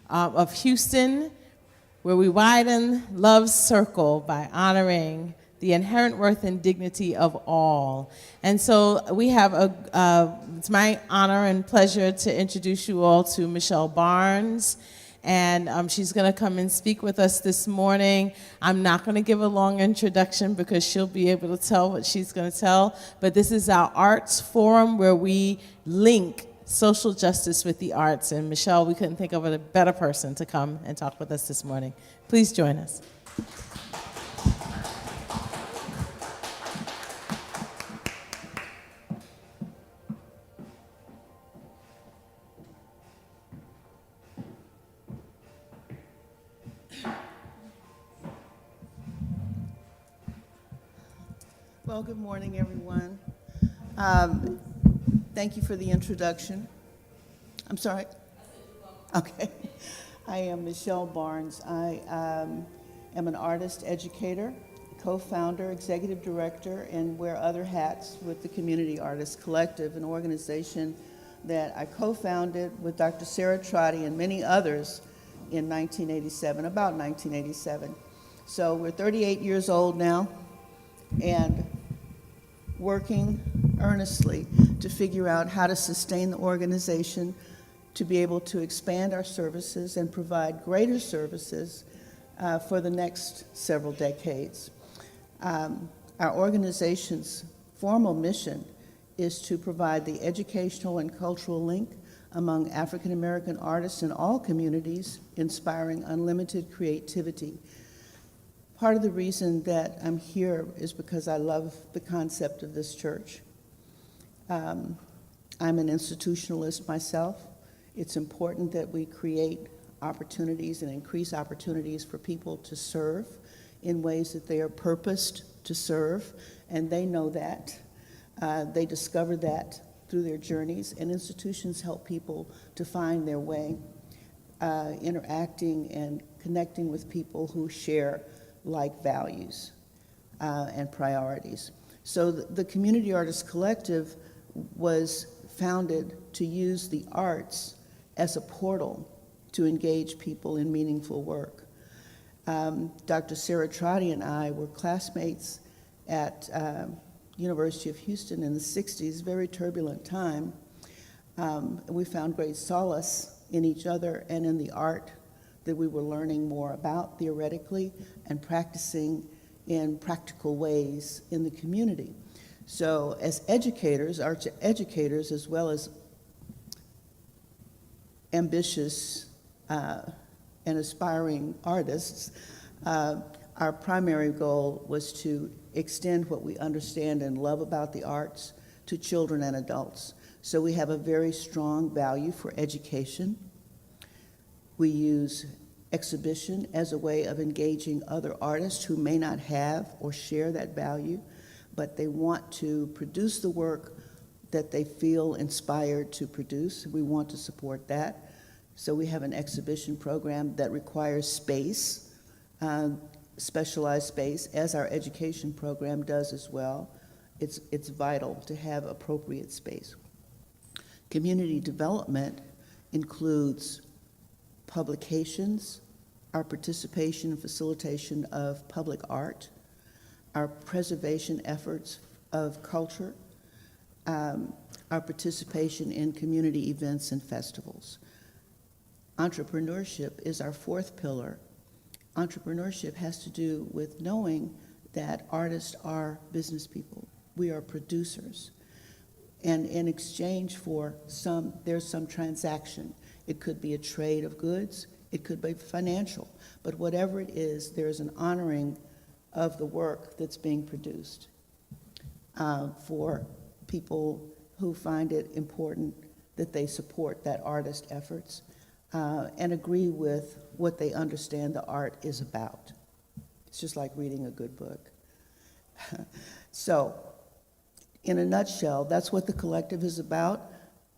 of Houston, where we widen love's circle by honoring the inherent worth and dignity of all. And so we have it's my honor and pleasure to introduce you all to Michelle Barnes. And she's going to come and speak with us this morning. I'm not going to give a long introduction because she'll be able to tell what she's going to tell. But this is our arts forum where we link social justice with the arts. And Michelle, we couldn't think of a better person to come and talk with us this morning. Please join us. Well, good morning, everyone. Thank you for the introduction. I'm sorry? Okay. I am Michelle Barnes. I am an artist educator, co-founder, executive director, and wear other hats with the Community Artists Collective, an organization that I co-founded with Dr. Sarah Trotty and many others in 1987, about 1987. So we're 38 years old now, and working earnestly to figure out how to sustain the organization, to be able to expand our services and provide greater services for the next several decades. Our organization's formal mission is to provide the educational and cultural link among African American artists in all communities, inspiring unlimited creativity. Part of the reason that I'm here is because I love the concept of this church. I'm an institutionalist myself. It's important that we create opportunities and increase opportunities for people to serve in ways that they are purposed to serve, and they know that. They discover that through their journeys, and institutions help people to find their way, interacting and connecting with people who share like values and priorities. So the Community Artists Collective was founded to use the arts as a portal to engage people in meaningful work. Dr. Sarah Trotty and I were classmates at University of Houston in the 60s, very turbulent time. We found great solace in each other and in the art that we were learning more about theoretically and practicing in practical ways in the community. So as educators, arts educators, as well as ambitious and aspiring artists, our primary goal was to extend what we understand and love about the arts to children and adults. So we have a very strong value for education. We use exhibition as a way of engaging other artists who may not have or share that value, but they want to produce the work that they feel inspired to produce. We want to support that. So we have an exhibition program that requires space, specialized space, as our education program does as well. It's vital to have appropriate space. Community development includes publications, our participation and facilitation of public art, our preservation efforts of culture, our participation in community events and festivals. Entrepreneurship is our fourth pillar. Entrepreneurship has to do with knowing that artists are business people. We are producers. And in exchange for there's some transaction. It could be a trade of goods, it could be financial, but whatever it is, there's an honoring of the work that's being produced for people who find it important that they support that artist efforts and agree with what they understand the art is about. It's just like reading a good book. So, in a nutshell, that's what the collective is about.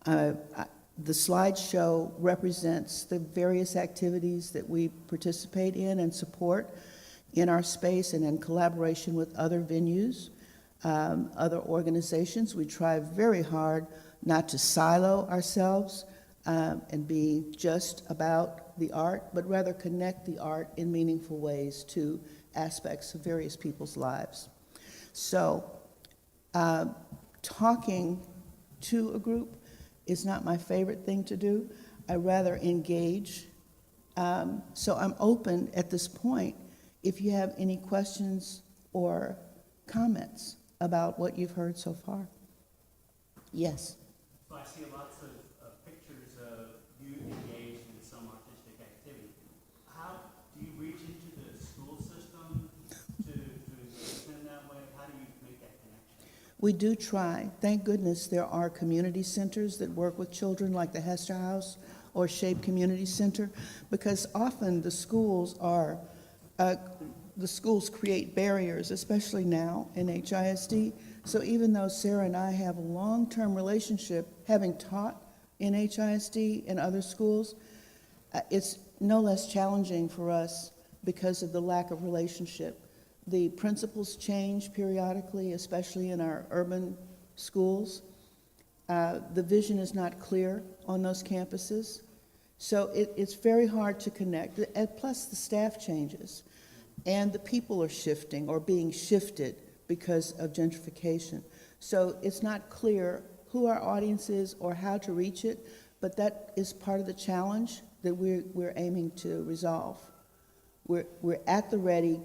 The slideshow represents the various activities that we participate in and support in our space and in collaboration with other venues, other organizations. We try very hard not to silo ourselves, and be just about the art, but rather connect the art in meaningful ways to aspects of various people's lives. So, talking to a group is not my favorite thing to do. I rather engage. So I'm open at this point if you have any questions or comments about what you've heard so far. Yes. So I see lots of pictures of you engaged in some artistic activity. How do you reach into the school system to extend that way? How do you make that connection? We do try. Thank goodness there are community centers that work with children like the Hester House or Shape Community Center, because often the schools create barriers, especially now in HISD. So even though Sarah and I have a long-term relationship, having taught in HISD and other schools, it's no less challenging for us because of the lack of relationship. The principals change periodically, especially in our urban schools. The vision is not clear on those campuses. So it's very hard to connect. And plus the staff changes. And the people are shifting or being shifted because of gentrification. So it's not clear who our audience is or how to reach it, but that is part of the challenge that we're aiming to resolve. We're at the ready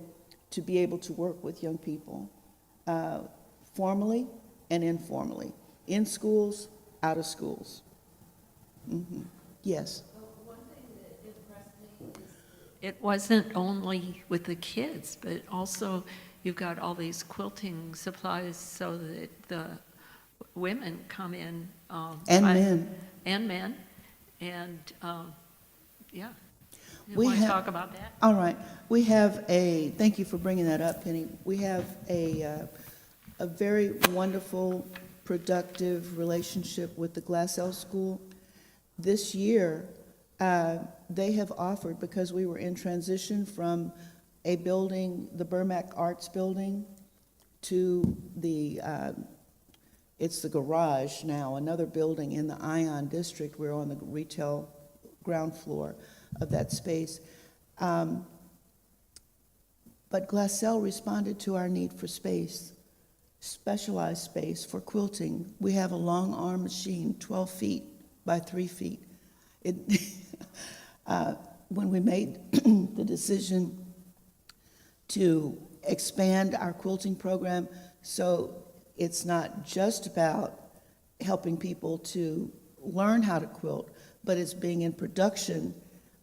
to be able to work with young people, formally and informally, in schools, out of schools. Mm-hmm. Yes. One thing that impressed me is it wasn't only with the kids, but also you've got all these quilting supplies so that the women come in. And men. And men. And, yeah. You We want to have- talk about that? All right. We have thank you for bringing that up, Penny. We have a very wonderful, productive relationship with the Glassell School. This year, they have offered, because we were in transition from a building, the Burmack Arts Building, to it's the garage now, another building in the Ion District. We're on the retail ground floor of that space. But Glassell responded to our need for space, specialized space for quilting. We have a long arm machine, 12 feet by 3 feet. When we made the decision to expand our quilting program, so it's not just about helping people to learn how to quilt, but it's being in production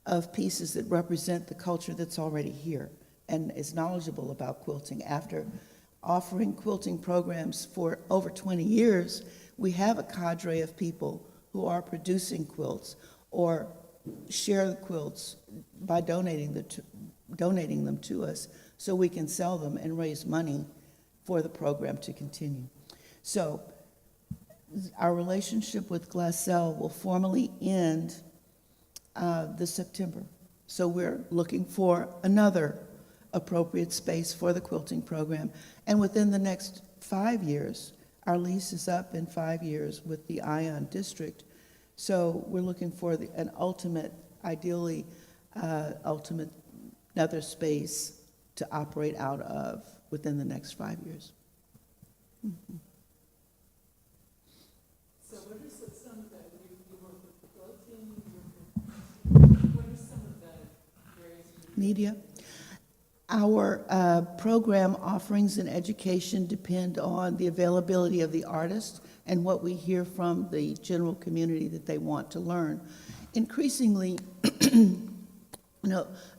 of pieces that represent the culture that's already here and is knowledgeable about quilting. After offering quilting programs for over 20 years, we have a cadre of people who are producing quilts or share the quilts by donating them to us so we can sell them and raise money for the program to continue. So our relationship with Glassell will formally end this September. So we're looking for another appropriate space for the quilting program. And within the next 5 years, our lease is up in 5 years with the Ion District. So we're looking for an ultimate, ideally, another space to operate out of within the next 5 years. Mm-hmm. So what are some of the, you work with the quilting, what are some of the various Media. Our program offerings and education depend on the availability of the artist and what we hear from the general community that they want to learn. Increasingly, an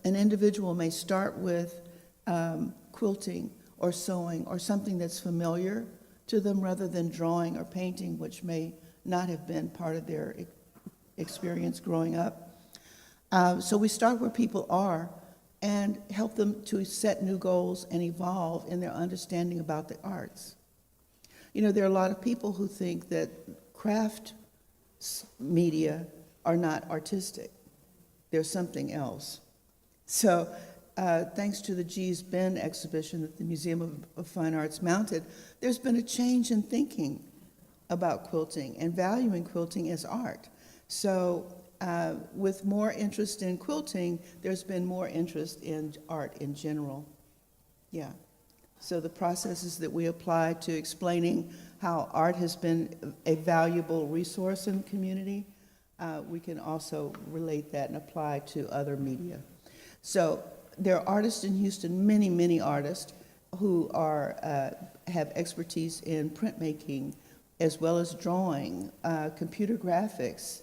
individual may start with quilting or sewing or something that's familiar to them rather than drawing or painting, which may not have been part of their experience growing up. So we start where people are and help them to set new goals and evolve in their understanding about the arts. You know, there are a lot of people who think that craft media are not artistic. They're something else. So thanks to the G's Ben exhibition that the Museum of Fine Arts mounted, there's been a change in thinking about quilting and valuing quilting as art. So with more interest in quilting, there's been more interest in art in general. Yeah. So the processes that we apply to explaining how art has been a valuable resource in the community, we can also relate that and apply to other media. So there are artists in Houston, many, many artists, who have expertise in printmaking, as well as drawing, computer graphics,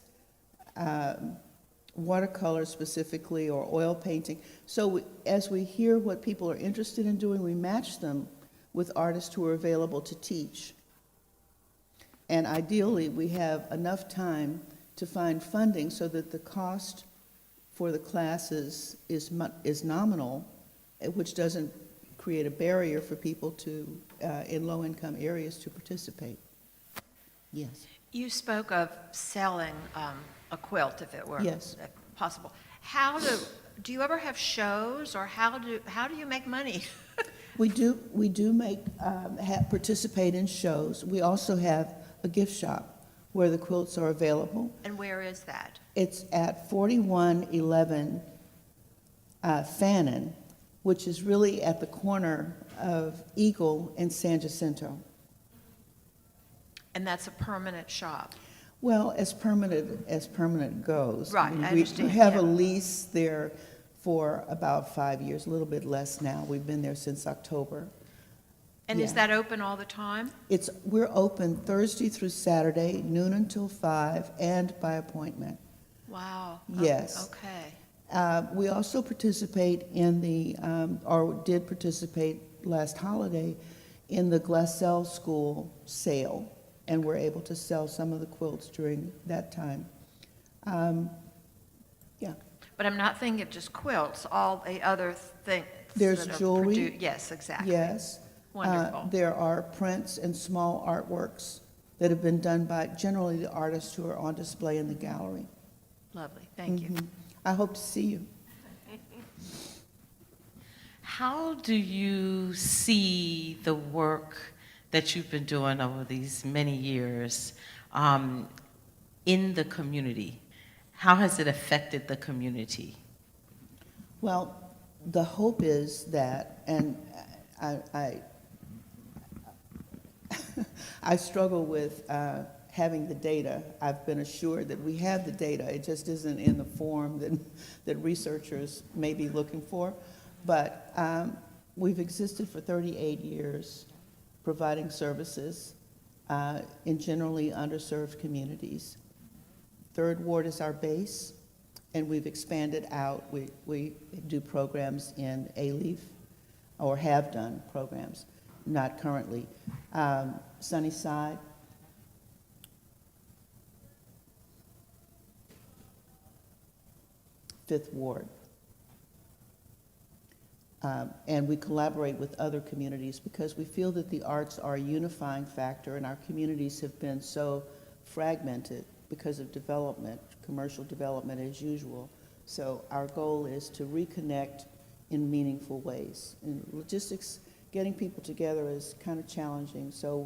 watercolor specifically, or oil painting. So as we hear what people are interested in doing, we match them with artists who are available to teach. And ideally, we have enough time to find funding so that the cost for the classes is nominal, which doesn't create a barrier for people to, in low-income areas, to participate. Yes. You spoke of selling a quilt, if it were Yes. possible. Do you ever have shows, or how do you make money? We do participate in shows. We also have a gift shop where the quilts are available. And where is that? It's at 4111 Fannin, which is really at the corner of Eagle and San Jacinto. And that's a permanent shop. Well, as permanent goes. Right, I understand, We have yeah. a lease there for about 5 years, a little bit less now. We've been there since October. And is Yeah. that open all the time? We're open Thursday through Saturday, noon until 5, and by appointment. Wow. Yes. Okay. We also participate in or did participate last holiday in the Glassell School sale, and were able to sell some of the quilts during that time. Yeah. But I'm not thinking of just quilts, all the other things. There's that are jewelry. Yes, exactly. Yes. Wonderful. There are prints and small artworks that have been done by generally the artists who are on display in the gallery. Lovely, thank you. Mhm. I hope to see you. How do you see the work that you've been doing over these many years in the community? How has it affected the community? Well, the hope is that, and I struggle with having the data. I've been assured that we have the data. It just isn't in the form that researchers may be looking for. But we've existed for 38 years, providing services in generally underserved communities. Third Ward is our base, and we've expanded out. We do programs in A-Leaf, or have done programs, not currently. Sunnyside, Fifth Ward. And we collaborate with other communities because we feel that the arts are a unifying factor, and our communities have been so fragmented because of development, commercial development as usual. So our goal is to reconnect in meaningful ways. And logistics, getting people together is kind of challenging, so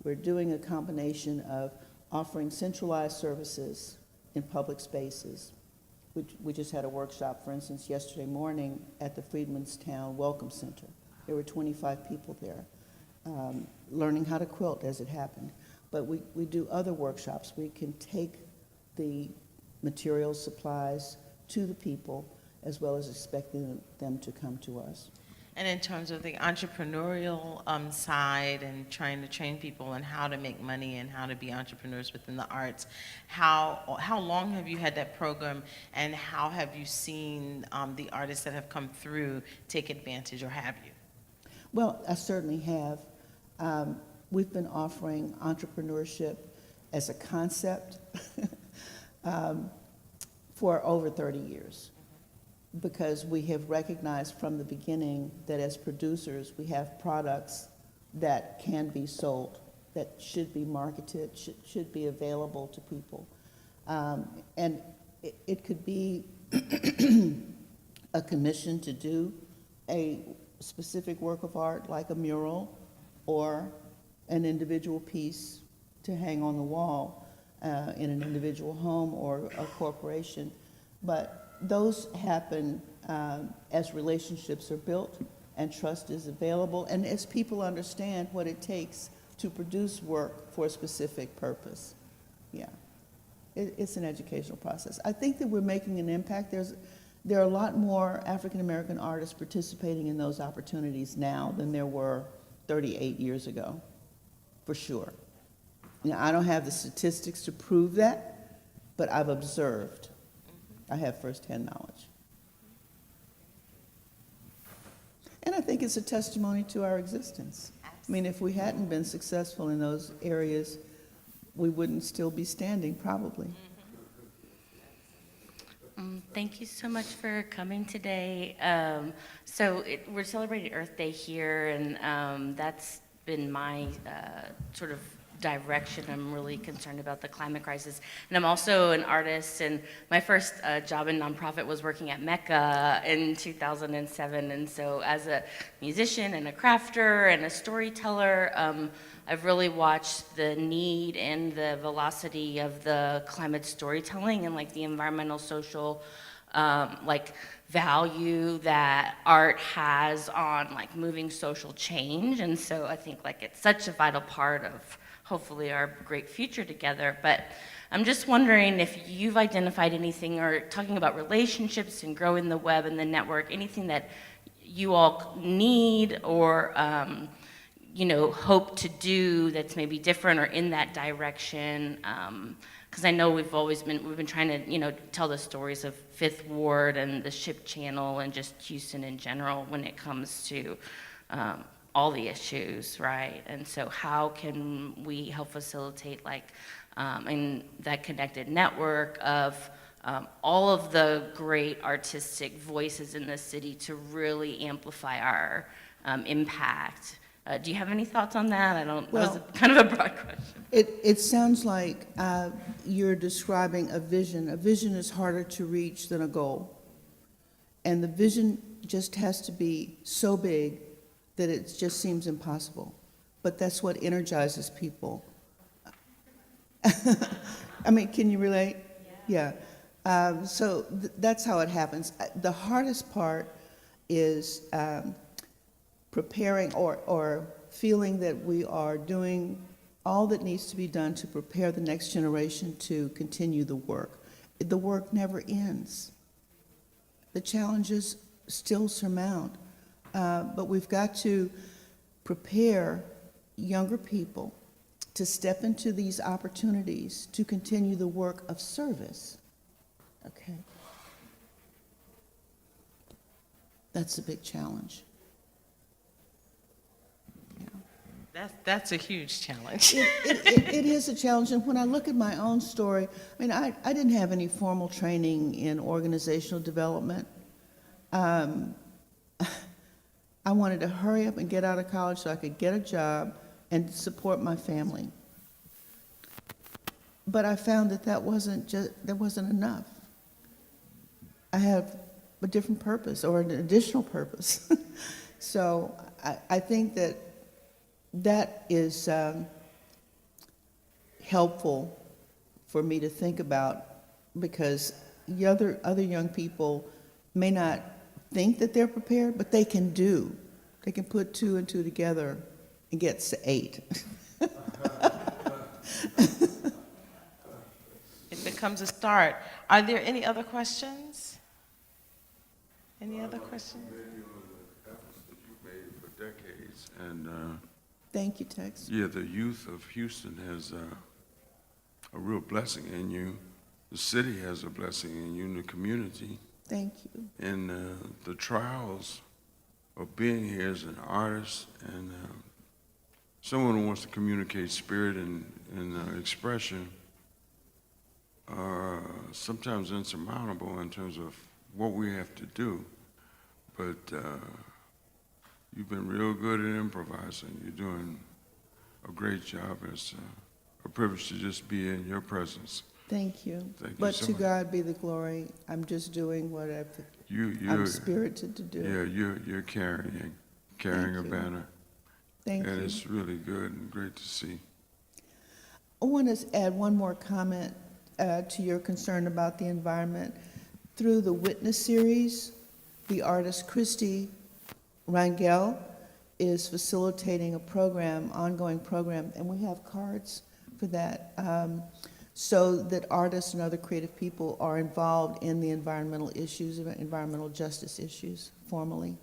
we're doing a combination of offering centralized services in public spaces. We just had a workshop, for instance, yesterday morning at the Freedmanstown Welcome Center. There were 25 people there, learning how to quilt as it happened. But we do other workshops. We can take the materials, supplies to the people, as well as expecting them to come to us. And in terms of the entrepreneurial side and trying to train people on how to make money and how to be entrepreneurs within the arts, how long have you had that program, and how have you seen the artists that have come through take advantage, or have you? Well, I certainly have. We've been offering entrepreneurship as a concept for over 30 years. Because we have recognized from the beginning that as producers, we have products that can be sold, that should be marketed, should be available to people. And it could be a commission to do a specific work of art, like a mural, or an individual piece to hang on the wall. in an individual home or a corporation. But those happen as relationships are built and trust is available, and as people understand what it takes to produce work for a specific purpose. Yeah, it's an educational process. I think that we're making an impact. There are a lot more African American artists participating in those opportunities now than there were 38 years ago, for sure. I don't have the statistics to prove that, but I've observed. I have firsthand knowledge. And I think it's a testimony to our existence. I mean, if we hadn't been successful in those areas, we wouldn't still be standing, probably. Thank you so much for coming today. We're celebrating Earth Day here, and that's been my sort of direction. I'm really concerned about the climate crisis. And I'm also an artist, and my first job in nonprofit was working at Mecca in 2007. And so as a musician and a crafter and a storyteller, I've really watched the need and the velocity of the climate storytelling and like the environmental, social, like value that art has on like moving social change. And so I think like it's such a vital part of hopefully our great future together. But I'm just wondering if you've identified anything, or talking about relationships and growing the web and the network, anything that you all need or hope to do that's maybe different or in that direction. Because I know we've been trying to tell the stories of Fifth Ward and the Ship Channel and just Houston in general when it comes to all the issues, right? And so how can we help facilitate in that connected network of all of the great artistic voices in the city to really amplify our impact? Do you have any thoughts on that? That was kind of a broad question. It sounds like you're describing a vision. A vision is harder to reach than a goal. And the vision just has to be so big that it just seems impossible. But that's what energizes people. I mean, can you relate? Yeah. So that's how it happens. The hardest part is preparing or feeling that we are doing all that needs to be done to prepare the next generation to continue the work. The work never ends. The challenges still surmount. But we've got to prepare younger people to step into these opportunities to continue the work of service. Okay? That's a big challenge. Yeah. That's a huge challenge. It is a challenge, and when I look at my own story, I mean, I didn't have any formal training in organizational development. I wanted to hurry up and get out of college so I could get a job and support my family. But I found that wasn't enough. I have a different purpose, or an additional purpose. So I think that is helpful for me to think about, because the other young people may not think that they're prepared, but they can do. They can put 2 and 2 together and get 8. It becomes a start. Are there any other questions? Any other questions? Many of the efforts that you've made for decades, and Thank you, Tex. yeah, the youth of Houston has a real blessing in you. The city has a blessing in you, and the community. Thank you. And the trials of being here as an artist and someone who wants to communicate spirit and expression are sometimes insurmountable in terms of what we have to do. But you've been real good at improvising. You're doing a great job. It's a privilege to just be in your presence. Thank you. Thank you But so to much. God be the glory. I'm just doing what I'm spirited to do. Yeah, you're carrying Thank a you. banner. Thank And you. it's really good and great to see. I want to add one more comment to your concern about the environment. Through the Witness series, the artist Christy Rangel is facilitating a program, ongoing program, and we have cards for that, so that artists and other creative people are involved in the environmental issues, environmental justice issues, formally.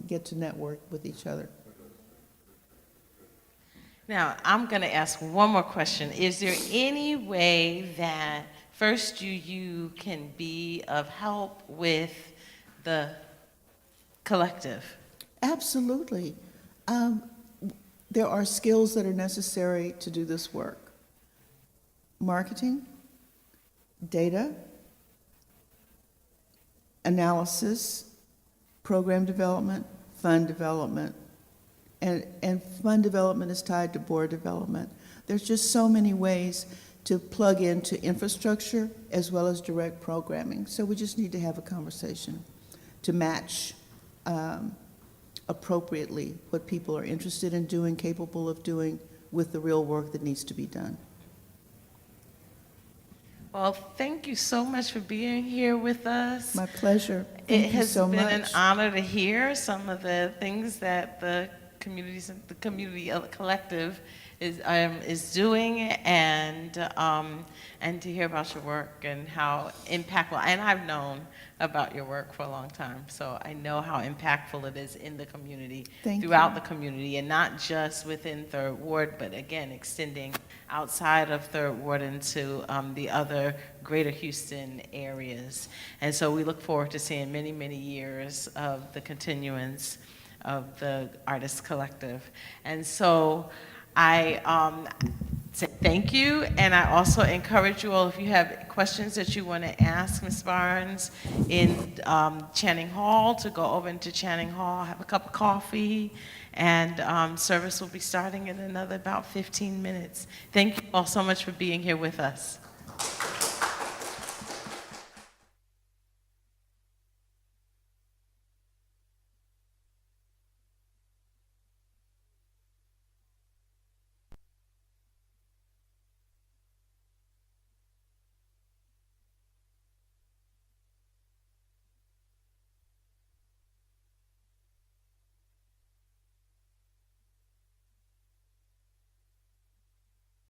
Get to network with each other. Now, I'm going to ask one more question. Is there any way that FIRSTUU can be of help with the collective? Absolutely. There are skills that are necessary to do this work. Marketing, data, analysis, program development, fund development, and fund development is tied to board development. There's just so many ways to plug into infrastructure as well as direct programming. So we just need to have a conversation to match appropriately what people are interested in doing, capable of doing, with the real work that needs to be done. Well, thank you so much for being here with us. My pleasure. Thank It you has so been much. an honor to hear some of the things that the community collective is doing, and to hear about your work and how impactful. And I've known about your work for a long time, so I know how impactful it is in the community, Thank throughout you. the community, and not just within Third Ward, but again extending outside of Third Ward into the other Greater Houston areas. And so we look forward to seeing many, many years of the continuance of the Artists Collective. And so I say thank you, and I also encourage you all, if you have questions that you want to ask Ms. Barnes in Channing Hall, to go over into Channing Hall, have a cup of coffee, and service will be starting in another about 15 minutes. Thank you all so much for being here with us.